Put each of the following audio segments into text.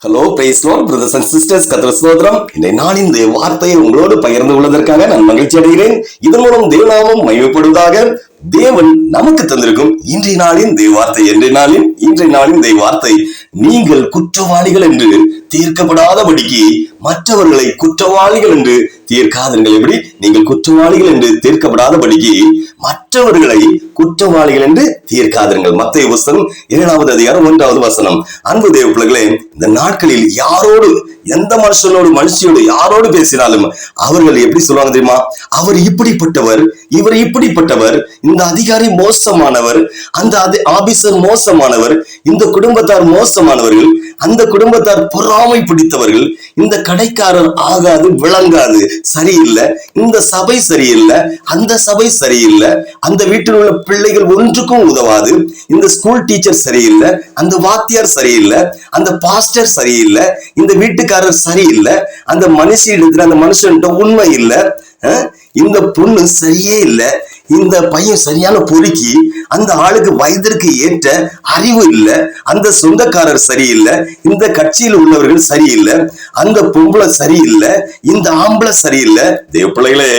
Hello price Lord brothers and sisters, கர்த்தர் ஸ்தோத்திரம். இந்த நாளின் வார்த்தையை உங்களோடு பகிர்ந்து கொள்வதற்காக நான் மகிழ்ச்சி அடைகிறேன். இதன் மூலம் தேவநாமம் மகிமைப்படுவதாக. தேவன் நமக்கு தந்திருக்கும் இன்றைய நாளின் வார்த்தை, இன்றைய நாளின் வார்த்தை, நீங்கள் குற்றவாளிகள் என்று தீர்க்கப்படாதபடிக்கு மற்றவர்களை குற்றவாளிகள் என்று தீர்க்காதீர்கள். எப்படி? நீங்கள் குற்றவாளிகள் என்று தீர்க்கப்படாதபடிக்கு மற்றவர்களை குற்றவாளிகள் என்று தீர்க்காதீர்கள். மத்தேயு புத்தகம் 7வது அதிகாரம் 1வது வசனம். அன்பு தேவ பிள்ளைகளே, இந்த நாட்களில் யாரோடு, எந்த மனுஷியோடு யாரோடு பேசினாலும் அவர்கள் எப்படி சொல்லுவாங்க தெரியுமா? அவர் இப்படிப்பட்டவர், இவர் இப்படிப்பட்டவர், இந்த அதிகாரி மோசமானவர், அந்த ஆபீசர் மோசமானவர், இந்த குடும்பத்தார் மோசமானவர்கள், அந்த குடும்பத்தார் பொறாமை பிடித்தவர்கள், இந்த கடைக்காரர் ஆகாது விளங்காது, சரியில்லை, இந்த சபை சரியில்லை, அந்த சபை சரியில்லை, அந்த வீட்டில் உள்ள பிள்ளைகள் ஒன்றுக்கும் உதவாது, இந்த ஸ்கூல் டீச்சர் சரியில்லை, அந்த வாத்தியார் சரியில்லை, அந்த பாஸ்டர் சரியில்லை, இந்த வீட்டுக்காரர் சரியில்லை, அந்த மனுஷியிடத்துல அந்த மனுஷன்ட்ட உண்மை இல்லை, இந்த பொண்ணு சரியே இல்லை, இந்த பையன் சரியான பொறுக்கி, அந்த ஆளுக்கு வயதிற்கு ஏற்ற அறிவு இல்லை, அந்த சொந்தக்காரர் சரியில்லை, இந்த கட்சியில் உள்ளவர்கள் சரியில்லை, அந்த பொம்பளை சரியில்லை, இந்த ஆம்பளை சரியில்லை. தேவ பிள்ளைகளே,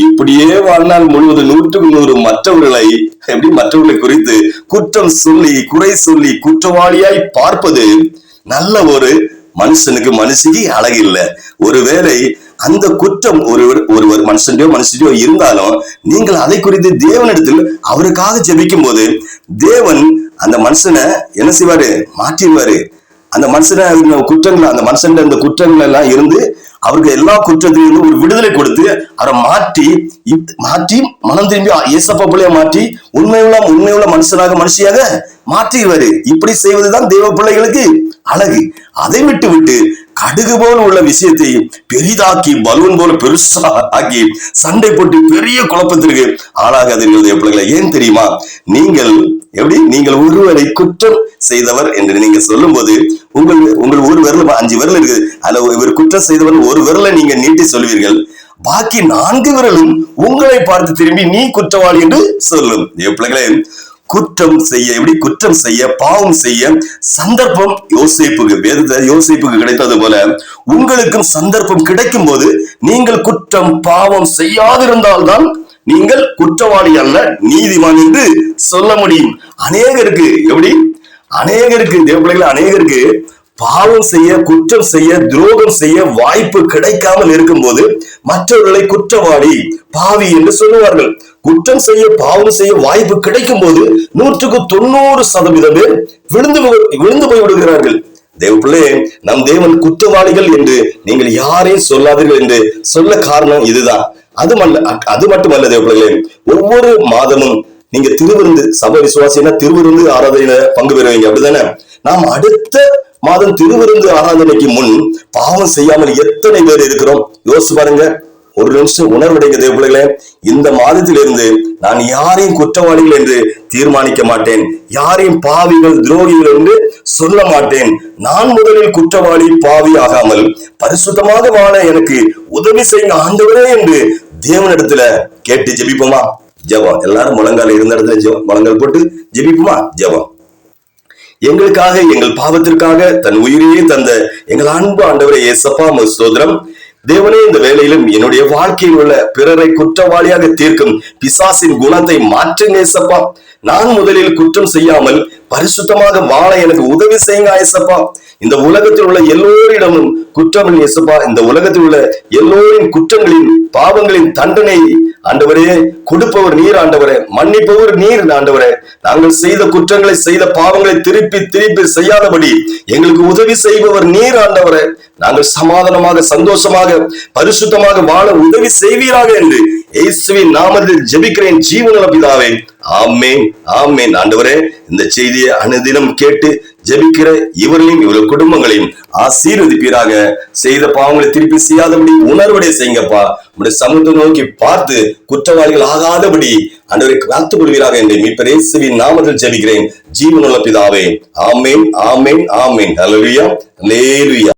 இப்படியே வாழ்நாள் முழுவதும் 100க்கு 100 மற்றவர்களை குறித்து குற்றம் சொல்லி, குறை சொல்லி, குற்றவாளியாய் பார்ப்பது நல்ல ஒரு மனுஷிக்கு அழகு இல்லை. ஒருவேளை அந்த குற்றம் ஒருவர் மனுஷன்டையோ இருந்தாலும் நீங்கள் அதை குறித்து தேவனிடத்தில் அவருக்காக ஜெபிக்கும் போது தேவன் அந்த மனுஷனை என்ன செய்வாரு? மாற்றிடுவாரு. அந்த மனுஷனை குற்றங்கள், அந்த மனுஷன் அந்த குற்றங்கள் எல்லாம் இருந்து அவருக்கு எல்லா குற்றத்திலிருந்து ஒரு விடுதலை கொடுத்து அவரை மாற்றி மனம் திரும்பி ஏசப்பா பிள்ளைய மாற்றி உண்மையுள்ள மனுஷியாக மாற்றிடுவாரு. இப்படி செய்வதுதான் தேவ பிள்ளைகளுக்கு அழகு. அதை விட்டு கடுகு போல உள்ள விஷயத்தை பெரிதாக்கி, பலூன் போல பெருசா ஆக்கி சண்டை போட்டு பெரிய குழப்பத்திற்கு ஆளாகாதீர்கள் தேவ பிள்ளைகளை. ஏன் தெரியுமா? நீங்கள் ஒருவரை குற்றம் செய்தவர் என்று நீங்க சொல்லும் போது உங்கள் ஒரு விரல் 5 விரல் இருக்குது, அதுல இவர் குற்றம் செய்தவர் ஒரு விரலை நீங்க நீட்டி சொல்வீர்கள், பாக்கி 4 விரலும் உங்களை பார்த்து திரும்பி நீ குற்றவாளி என்று சொல்லும். தேவ பிள்ளைகளே, குற்றம் செய்ய பாவம் செய்ய சந்தர்ப்பம் யோசேப்புக்கு கிடைத்தது போல உங்களுக்கும் சந்தர்ப்பம் கிடைக்கும் போது நீங்கள் குற்றம் பாவம் செய்யாதிருந்தால்தான் நீங்கள் குற்றவாளி அல்ல, நீதிமான் என்று சொல்ல முடியும். அநேகருக்கு பாவம் செய்ய, குற்றம் செய்ய, துரோகம் செய்ய வாய்ப்பு கிடைக்காமல் இருக்கும் போது மற்றவர்களை குற்றவாளி, பாவி என்று சொல்லுவார்கள். குற்றம் செய்ய, பாவம் செய்ய வாய்ப்பு கிடைக்கும் போது 100க்கு 90% பேர் விழுந்து போய் விடுகிறார்கள். தேவ பிள்ளையே, நம் தேவன் குற்றவாளிகள் என்று நீங்கள் யாரையும் சொல்லாதீர்கள் என்று சொல்ல காரணம் இதுதான். அது மட்டுமல்ல தேவ பிள்ளைகளே, ஒவ்வொரு மாதமும் நீங்க திருவிருந்து, சபை விசுவாசினா திருவிருந்து ஆராதனையில பங்கு பெறுவீங்க, அப்படிதானே? நாம் அடுத்த மாதம் திருவிருந்து ஆராதனைக்கு முன் பாவம் செய்யாமல் எத்தனை பேர் இருக்கிறோம்? யோசிச்சு பாருங்க. ஒரு நிமிஷம் உணர்வடைங்க தேவ பிள்ளைகளே. இந்த மாதத்திலிருந்து நான் யாரையும் குற்றவாளிகள் என்று தீர்மானிக்க மாட்டேன், யாரையும் பாவிகள், துரோகிகள் என்று சொல்ல மாட்டேன். நான் முதலில் குற்றவாளி, பாவி ஆகாமல் பரிசுத்தமாக வாழ எனக்கு உதவி செய்யுங்க ஆண்டவரே என்று தேவனிடத்துல கேட்டு ஜெபிப்போமா? ஜெபம். எல்லாரும் முழங்கால் இருந்த இடத்துல முழங்கால் போட்டு ஜெபிப்போமா? ஜெபம். எங்களுக்காக, எங்கள் பாவத்திற்காக தன் உயிரையே தந்த எங்கள் அன்பு ஆண்டவரே இயேசப்பா, உமக்கு ஸ்தோத்திரம். தேவனே, இந்த வேளையிலும் என்னுடைய வாழ்க்கையில் உள்ள பிறரை குற்றவாளியாக தீர்க்கும் பிசாசின் குணத்தை மாற்றுங்க இயேசப்பா. நான் முதலில் குற்றம் செய்யாமல் பரிசுத்தமாக வாழ எனக்கு உதவி செய்யுங்க இயேசப்பா. இந்த உலகத்தில் உள்ள எல்லோரிடமும் குற்றம் இயேசப்பா. இந்த உலகத்தில் உள்ள எல்லோரின் குற்றங்களின், பாவங்களின் தண்டனை ஆண்டவரே கொடுப்பவர் நீர் ஆண்டவரே, மன்னிப்பவர் நீர் ஆண்டவரே. நாங்கள் செய்த குற்றங்களை, செய்த பாவங்களை திருப்பி செய்யாதபடி எங்களுக்கு உதவி செய்பவர் நீர் ஆண்டவரே. நாங்கள் சமாதானமாக, சந்தோஷமாக, பரிசுத்தமாக வாழ உதவி செய்வீராக என்று இயேசுவின் நாமத்தில் ஜெபிக்கிறேன் ஜீவனுள்ள பிதாவே. ஆமென், ஆமென். ஆண்டவரே, இந்த செய்தியை அனுதினம் கேட்டு ஜெபிக்கிற இவர்களையும் இவர்கள் குடும்பங்களையும் ஆசீர்வதிப்பீராக. செய்த பாவங்களை திருப்பி செய்யாதபடி உணர்வடைய செய்யுங்கப்பா. உடைய சமூகத்தை நோக்கி பார்த்து குற்றவாளிகள் ஆகாதபடி ஆண்டவரை காத்துக் கொள்வீராக என்று மீட்பர் இயேசுவின் நாமத்தில் ஜெபிக்கிறேன் ஜீவனுள்ள பிதாவே. ஆமென், ஆமென், ஆமென். ஹல்லேலூயா, ஹல்லேலூயா.